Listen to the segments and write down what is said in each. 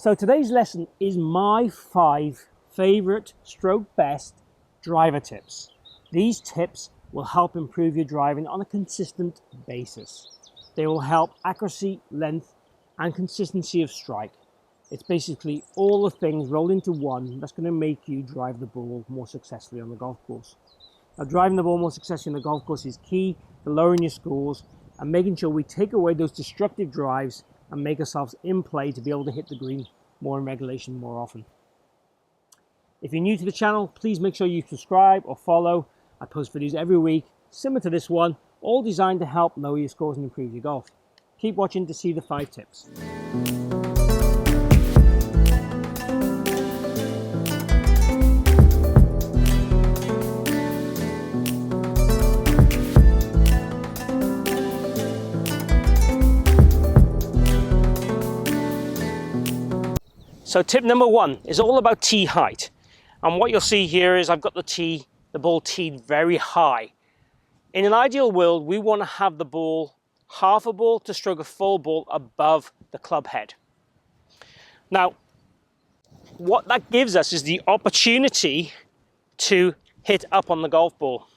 So today's lesson is my 5 favorite stroke best driver tips. These tips will help improve your driving on a consistent basis. They will help accuracy, length, and consistency of strike. It's basically all the things rolled into one that's going to make you drive the ball more successfully on the golf course. Now, driving the ball more successfully on the golf course is key to lowering your scores and making sure we take away those destructive drives and make ourselves in play to be able to hit the green more in regulation more often. If you're new to the channel, please make sure you subscribe or follow. I post videos every week, similar to this one, all designed to help lower your scores and improve your golf. Keep watching to see the 5 tips. So tip number 1 is all about tee height. And what you'll see here is I've got the ball teed very high. In an ideal world, we want to have the ball, half a ball to stroke a full ball above the club head. Now, what that gives us is the opportunity to hit up on the golf ball.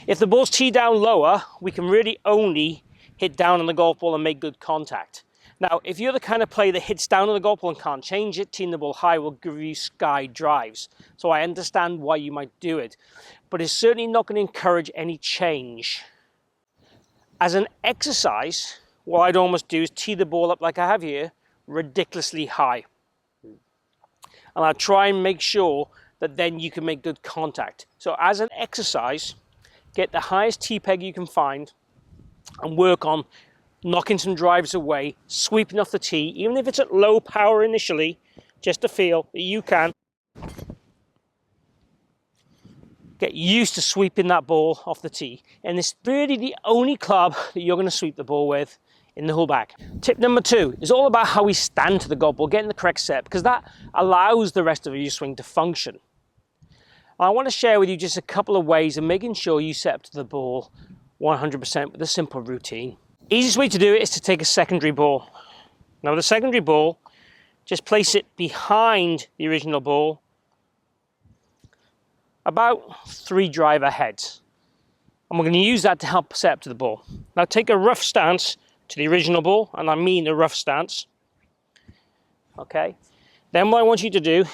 If the ball's teed down lower, we can really only hit down on the golf ball and make good contact. Now, if you're the kind of player that hits down on the golf ball and can't change it, teeing the ball high will give you sky drives. So I understand why you might do it, but it's certainly not going to encourage any change. As an exercise, what I'd almost do is tee the ball up like I have here, ridiculously high. And I'll try and make sure that then you can make good contact. So as an exercise, get the highest tee peg you can find and work on knocking some drives away, sweeping off the tee, even if it's at low power initially, just to feel that you can get used to sweeping that ball off the tee. And it's really the only club that you're going to sweep the ball with in the whole bag. Tip number 2 is all about how we stand to the golf ball, getting the correct set, because that allows the rest of your swing to function. I want to share with you just a couple of ways of making sure you set up to the ball 100% with a simple routine. Easiest way to do it is to take a secondary ball. Now the secondary ball, just place it behind the original ball, about 3 driver heads. And we're going to use that to help set up to the ball. Now take a rough stance to the original ball, and I mean a rough stance. Okay. Then what I want you to do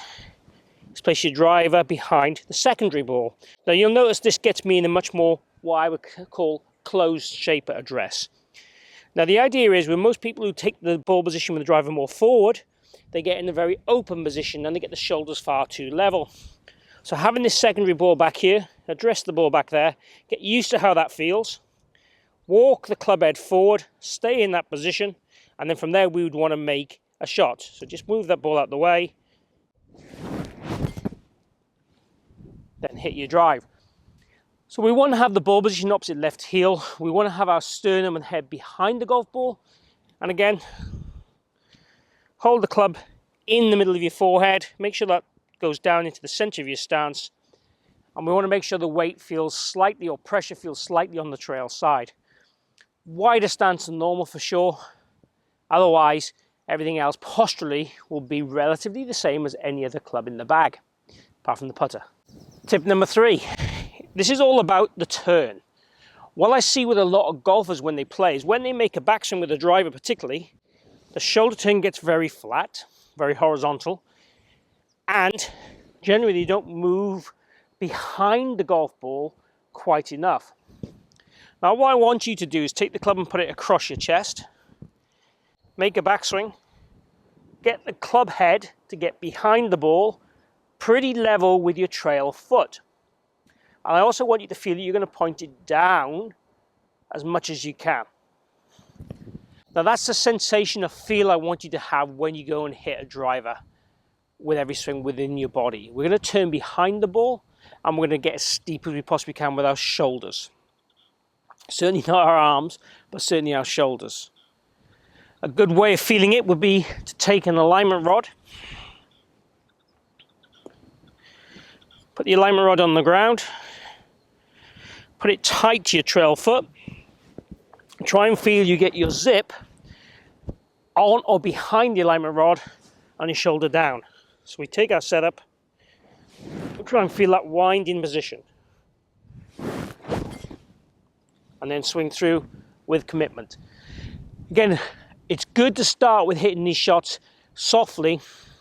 is place your driver behind the secondary ball. Now you'll notice this gets me in a much more, what I would call, closed shape at address. Now the idea is with most people who take the ball position with the driver more forward, they get in a very open position and they get the shoulders far too level. So having this secondary ball back here, address the ball back there, get used to how that feels, walk the club head forward, stay in that position, and then from there we would want to make a shot. So just move that ball out the way, then hit your drive. So we want to have the ball position opposite left heel. We want to have our sternum and head behind the golf ball. And again, hold the club in the middle of your forehead. Make sure that goes down into the center of your stance. And we want to make sure the weight feels slightly, or pressure feels slightly on the trail side. Wider stance than normal for sure. Otherwise, everything else posturally will be relatively the same as any other club in the bag, apart from the putter. Tip number 3. This is all about the turn. What I see with a lot of golfers when they play is when they make a backswing with a driver particularly, the shoulder turn gets very flat, very horizontal, and generally they don't move behind the golf ball quite enough. Now what I want you to do is take the club and put it across your chest, make a backswing, get the club head to get behind the ball, pretty level with your trail foot. And I also want you to feel that you're going to point it down as much as you can. Now that's the sensation of feel I want you to have when you go and hit a driver with every swing within your body. We're going to turn behind the ball and we're going to get as steep as we possibly can with our shoulders. Certainly not our arms, but certainly our shoulders. A good way of feeling it would be to take an alignment rod, put the alignment rod on the ground, put it tight to your trail foot, try and feel you get your zip on or behind the alignment rod and your shoulder down. So we take our setup, we'll try and feel that winding position, and then swing through with commitment. Again, it's good to start with hitting these shots softly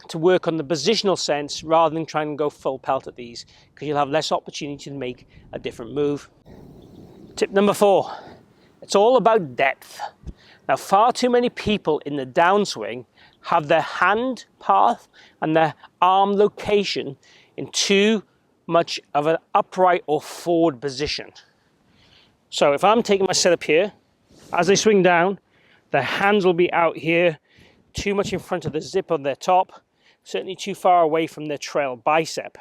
to work on the positional sense rather than trying to go full pelt at these, because you'll have less opportunity to make a different move. Tip number 4, it's all about depth. Now, far too many people in the downswing have their hand path and their arm location in too much of an upright or forward position. So if I'm taking my setup here, as they swing down, their hands will be out here, too much in front of the zip on their top, certainly too far away from their trail bicep.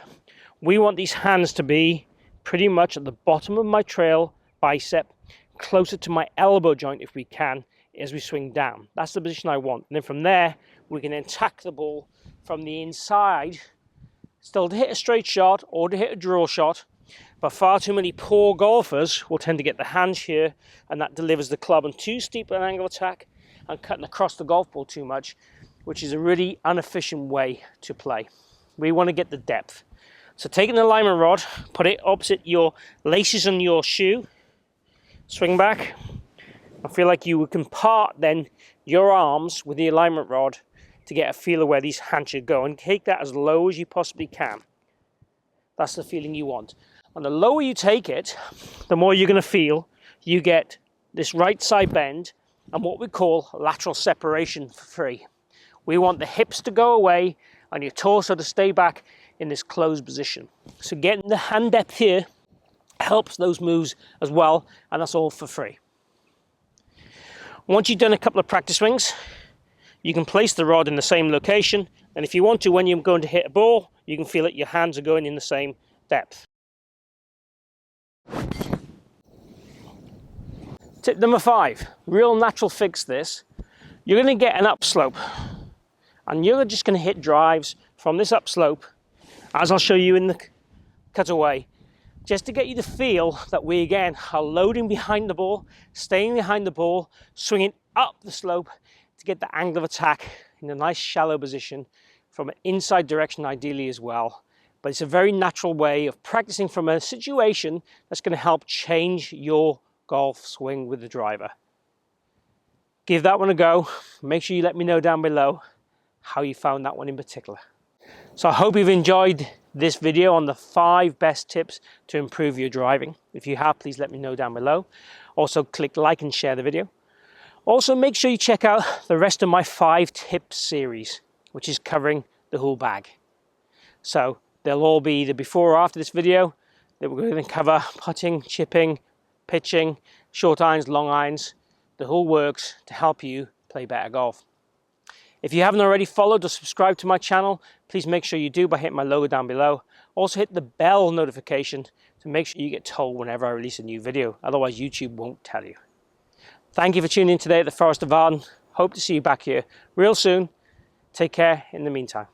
We want these hands to be pretty much at the bottom of my trail bicep, closer to my elbow joint if we can, as we swing down. That's the position I want. And then from there, we can then tack the ball from the inside, still to hit a straight shot or to hit a draw shot. But far too many poor golfers will tend to get the hands here, and that delivers the club on too steep an angle of attack and cutting across the golf ball too much, which is a really inefficient way to play. We want to get the depth. So taking the alignment rod, put it opposite your laces on your shoe, swing back. I feel like you can part then your arms with the alignment rod to get a feel of where these hands should go, and take that as low as you possibly can. That's the feeling you want. And the lower you take it, the more you're going to feel you get this right side bend and what we call lateral separation for free. We want the hips to go away and your torso to stay back in this closed position. So getting the hand depth here helps those moves as well, and that's all for free. Once you've done a couple of practice swings, you can place the rod in the same location, and if you want to, when you're going to hit a ball, you can feel that your hands are going in the same depth. Tip number 5, real natural fix this. You're going to get an upslope, and you're just going to hit drives from this upslope, as I'll show you in the cutaway, just to get you to feel that we again are loading behind the ball, staying behind the ball, swinging up the slope to get the angle of attack in a nice shallow position from an inside direction ideally as well. But it's a very natural way of practicing from a situation that's going to help change your golf swing with the driver. Give that one a go. Make sure you let me know down below how you found that one in particular. So I hope you've enjoyed this video on the 5 best tips to improve your driving. If you have, please let me know down below. Also click like and share the video. Also make sure you check out the rest of my 5 tips series, which is covering the whole bag. So they'll all be either before or after this video. That we're going to cover putting, chipping, pitching, short irons, long irons, the whole works to help you play better golf. If you haven't already followed or subscribed to my channel, please make sure you do by hitting my logo down below. Also hit the bell notification to make sure you get told whenever I release a new video. Otherwise YouTube won't tell you. Thank you for tuning in today at the Forest of Arden. Hope to see you back here real soon. Take care in the meantime.